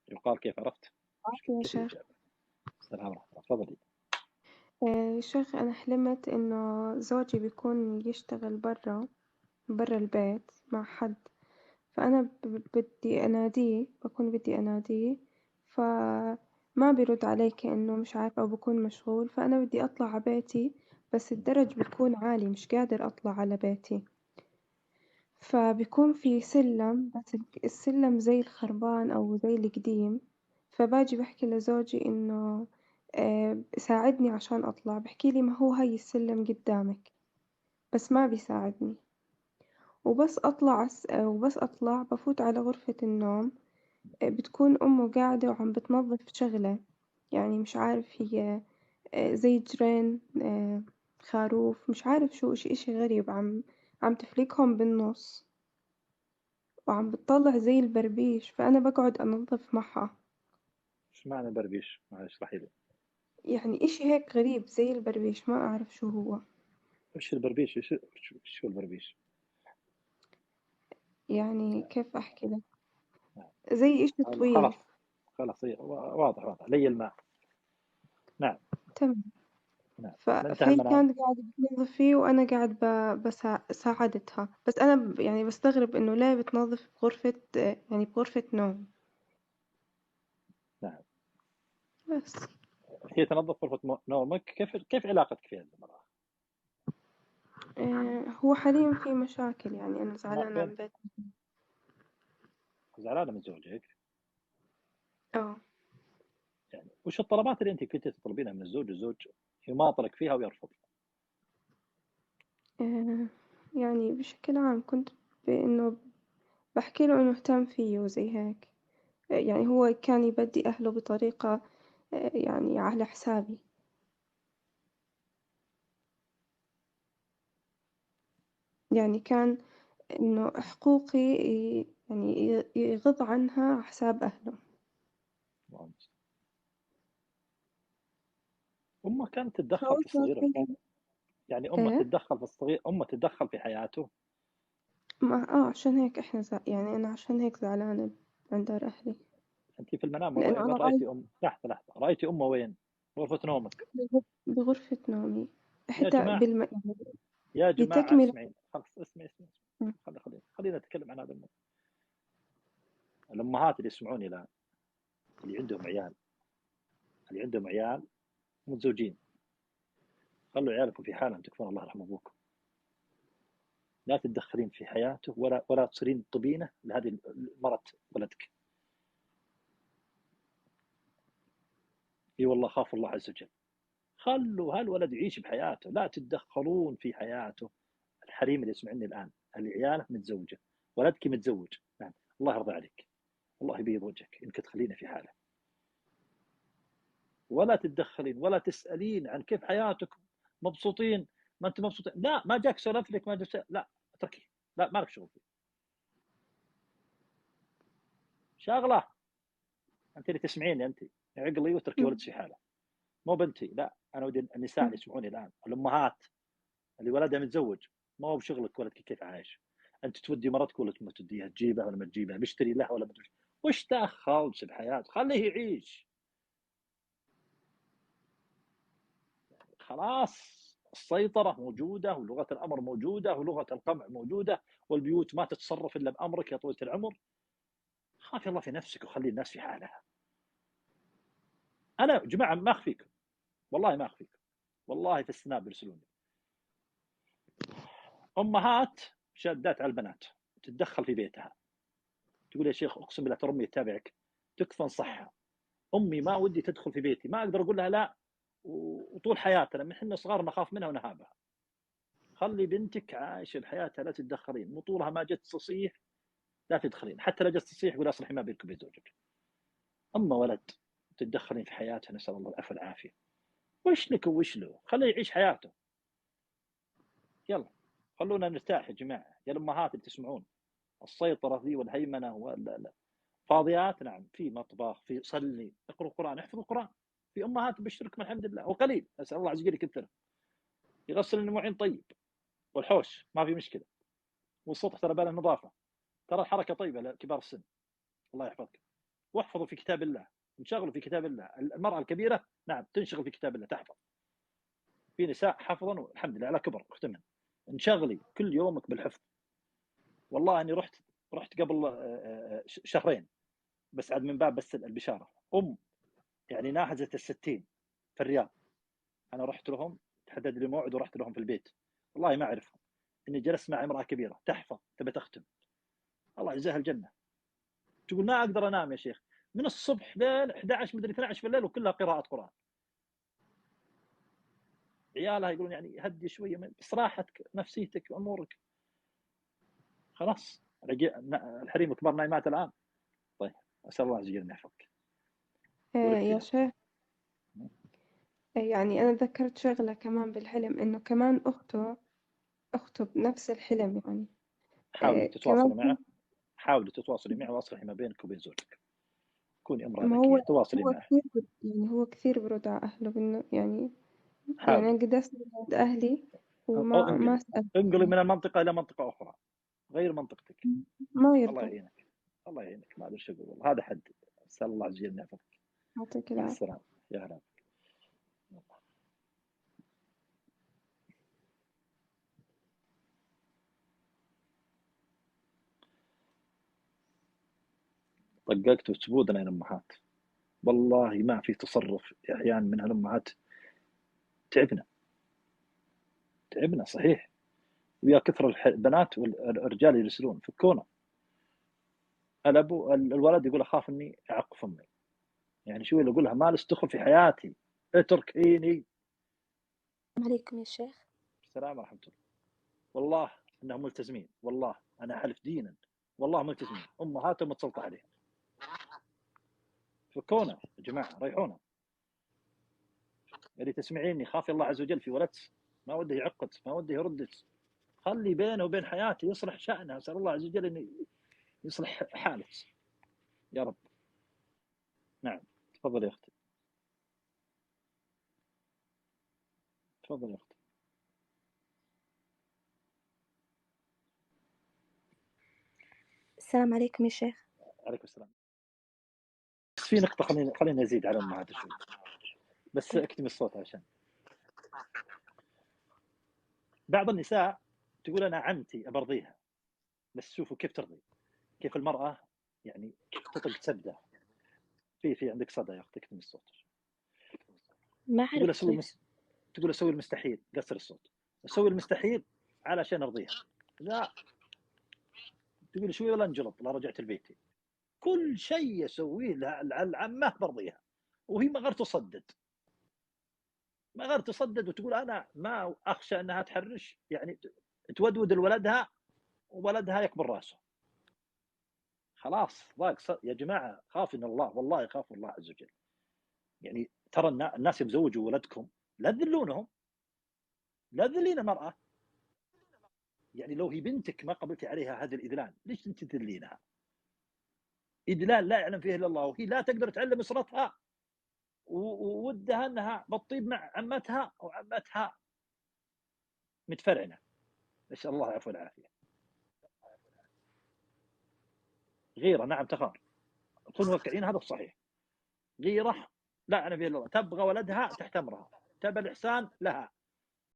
يقال كيف عرفت؟ يا كيف شيخ. الإجابة؟ السلام ورحمة الله، تفضلي. شيخ، أنا حلمت إنه زوجي بيكون يشتغل برا البيت مع حد، فأنا بدي أناديه، بكون بدي أناديه، فما بيرد علي كأنه مش عارف أو بكون مشغول، فأنا بدي أطلع على بيتي، بس الدرج بيكون عالي مش قادر أطلع على بيتي، فبيكون في سلم، بس السلم زي الخربان أو زي القديم، فباجي بحكي لزوجي إنه ساعدني عشان أطلع، بحكيلي ما هو هاي السلم قدامك، بس ما بيساعدني، وبس أطلع بفوت على غرفة النوم، بتكون أمه قاعدة وعم بتنظف شغلة، يعني مش عارف هي زي جرين، خروف، مش عارف شو، إشي غريب، عم تفلكهم بالنص، وعم بتطلع زي البربيش، فأنا بقعد أنظف معها، إيش معنى بربيش؟ معلش اشرحي لي. يعني إشي هيك غريب زي البربيش، ما أعرف شو هو. إيش البربيش؟ إيش هو البربيش؟ يعني كيف أحكي لك، زي إشي خلاص طويل. خلاص، هي واضح واضح، لي الماء. نعم. تمام. نعم، انتهى فهي المنام. كانت قاعدة بتنظف فيه وأنا قاعد ساعدتها، بس أنا يعني بستغرب إنه ليه بتنظف بغرفة، يعني بغرفة نوم نعم. بس. هي تنظف غرفة نومك، كيف علاقتك فيها المرأة؟ هو حاليا في مشاكل، يعني أنا ما زعلانة بين من بيت. زعلانة من زوجك؟ اه. يعني وش الطلبات اللي انت كنت تطلبينها من الزوج يماطلك فيها ويرفض؟ آه، يعني بشكل عام كنت بإنه بحكي له إنه اهتم فيه وزي هيك، يعني هو كان يبدي أهله بطريقة يعني على حسابي، يعني كان إنه حقوقي يعني يغض عنها على حساب أهله. الله المستعان. امه كانت تتدخل في فوصلت الصغير؟ يعني امه إيه، تتدخل في الصغير، امه تتدخل في حياته؟ ما عشان هيك إحنا يعني أنا عشان هيك زعلانة عند دار أهلي، انت في المنام لأنه وين أنا رايتي لحظه لحظه، رايتي امه وين؟ غرفة نومك؟ بغرفة نومي، يا حتى جماعة، يعني يا جماعة لتكملة. اسمعين، خلاص اسمعي. خلينا نتكلم عن هذا الموضوع. الأمهات اللي يسمعوني الآن، اللي عندهم عيال، متزوجين، خلوا عيالكم في حالهم، تكفون الله يرحم أبوكم. لا تتدخلين في حياته، ولا تصيرين طبينة لهذه مرت ولدك. اي والله خاف الله عز وجل. خلوا هالولد يعيش بحياته، لا تتدخلون في حياته. الحريم اللي يسمعني الآن، اللي عيالك متزوجة، ولدك متزوج، نعم، الله يرضى عليك، الله يبيض وجهك انك تخلينا في حاله. ولا تتدخلين ولا تسالين عن كيف حياتكم، مبسوطين؟ ما انت مبسوطين؟ لا، ما جاك سولف لك، ما جاك، لا اتركي، لا ما لك شغل فيه. شغله، انت اللي تسمعيني، انت عقلي واتركي ولد في حاله، مو بنتي. لا، انا ودي النساء اللي يسمعوني الان، الامهات اللي ولدها متزوج، ما هو بشغلك ولدك كيف عايش. انت تودي مرتك ولا ما توديها، تجيبها ولا ما تجيبها، بيشتري لها ولا ما تشتري، وش دخلش بحياته، خليه يعيش. خلاص، السيطرة موجودة، ولغة الأمر موجودة، ولغة القمع موجودة، والبيوت ما تتصرف إلا بأمرك يا طويلة العمر. خافي الله في نفسك وخلي الناس في حالها. أنا يا جماعة ما أخفيكم، والله ما أخفيكم، والله في السناب يرسلوني أمهات شادات على البنات، تتدخل في بيتها، تقول يا شيخ أقسم بالله ترى أمي تتابعك، تكفى صحة. أمي ما ودي تدخل في بيتي، ما أقدر أقول لها لا، وطول حياتنا من احنا صغار نخاف منها ونهابها. خلي بنتك عايشه بحياتها، لا تتدخلين، مطولها ما جت تصيح لا تدخلين، حتى لو جت تصيح قول اصلحي ما بينك وبين زوجك. اما ولد تتدخلين في حياته، نسال الله العفو والعافيه. وش لك وش له، خليه يعيش حياته. يلا خلونا نرتاح يا جماعه، يا الامهات اللي تسمعون. السيطره ذي والهيمنه ولا فاضيات، نعم، في مطبخ، في صلي، اقرأ القران، احفظ القران. في امهات بشركم الحمد لله وقليل، اسال الله عز وجل يكثر. يغسل المواعين طيب، والحوش ما في مشكله، والسطح ترى باله نظافه، ترى الحركه طيبه لكبار السن. الله يحفظك. واحفظ انشغل في كتاب الله، انشغلوا في كتاب الله. المرأة الكبيرة نعم تنشغل في كتاب الله، تحفظ. في نساء حفظا والحمد لله على كبر اختمن. انشغلي كل يومك بالحفظ. والله اني رحت قبل شهرين، بس عاد من باب بس البشاره، يعني ناهزت ال60 في الرياض. انا رحت لهم، تحدد لي موعد ورحت لهم في البيت، والله ما اعرفهم، اني جلست مع امراه كبيره تحفظ تبي تختم، الله يجزاها الجنه. تقول ما اقدر انام يا شيخ، من الصبح لين 11 مدري 12 في الليل وكلها قراءه قران. عيالها يقولون يعني هدي شويه بس راحتك نفسيتك وامورك. خلاص الحريم الكبار نايمات الان. طيب اسال الله عز وجل ان يحفظك. يا شيخ، يعني أنا ذكرت شغلة كمان بالحلم، إنه كمان أخته بنفس الحلم يعني. حاولي كمان تتواصلي معه، حاولي تتواصلي معه واصلحي ما بينك وبين زوجك، كوني امرأة ما هو ذكية تواصلي هو معه. كثير يعني هو كثير برد على أهله بإنه يعني حاولي أنا قد أسأل عند أهلي أو وما انقلي، أسأل انقلي يعني. من المنطقة إلى منطقة أخرى غير منطقتك. ما الله يرضى. يعينك، الله يعينك، ما أدري شو أقول والله، هذا حد. أسأل الله عز وجل أن يحفظك. يعطيك مع العافية. السلامة يا هلا. طققت وسبودنا يا الأمهات، والله ما في تصرف أحيانا من الأمهات. تعبنا، تعبنا صحيح. ويا كثر البنات والرجال يرسلون فكونا. الأبو الولد يقول أخاف إني أعق فمي، يعني شو اللي أقولها ما تدخل في حياتي، اتركيني. عليكم يا شيخ. السلام ورحمة الله. والله انهم ملتزمين، والله انا احلف دينا، والله ملتزمين، امهاتهم متسلطه عليهم. فكونا يا جماعه، ريحونا. اللي تسمعيني خافي الله عز وجل في ولد، ما وده يعقد، ما وده يرد، خلي بينه وبين حياته يصلح شأنه. اسال الله عز وجل انه يصلح حالك يا رب. نعم تفضل يا اختي، تفضل يا اختي. السلام عليكم يا شيخ. عليكم السلام. بس في نقطه، خلينا نزيد على امهات شوي، بس اكتم الصوت عشان بعض النساء تقول انا عمتي برضيها، بس شوفوا كيف ترضي، كيف المراه يعني تطق سبده. في عندك صدى يا اختي، اكتم الصوت. ما تقول عرفت اسوي ليش. تقول اسوي المستحيل، قصر الصوت، اسوي المستحيل علشان ارضيها. لا، تقول شوي ولا انجلط لا رجعت لبيتي، كل شيء اسويه العمه برضيها، وهي ما غير تصدد، ما غير تصدد، وتقول انا ما اخشى انها تحرش، يعني تودود لولدها وولدها يكبر راسه. خلاص ضاق يا جماعه، خاف من الله، والله خافوا الله عز وجل. يعني ترى الناس يزوجوا ولدكم لا تذلونهم، لا تذلين المراه. يعني لو هي بنتك ما قبلتي عليها هذا الإذلال، ليش أنت تذلينها؟ إذلال لا يعلم فيه إلا الله، وهي لا تقدر تعلم أسرتها، وودها أنها بتطيب مع عمتها وعمتها متفرعنة. نسأل الله العفو والعافية. غيرة نعم تخاف، كن واقعين، هذا الصحيح. غيرة لا يعلم فيه إلا الله، تبغى ولدها تحت أمرها، تبى الإحسان لها،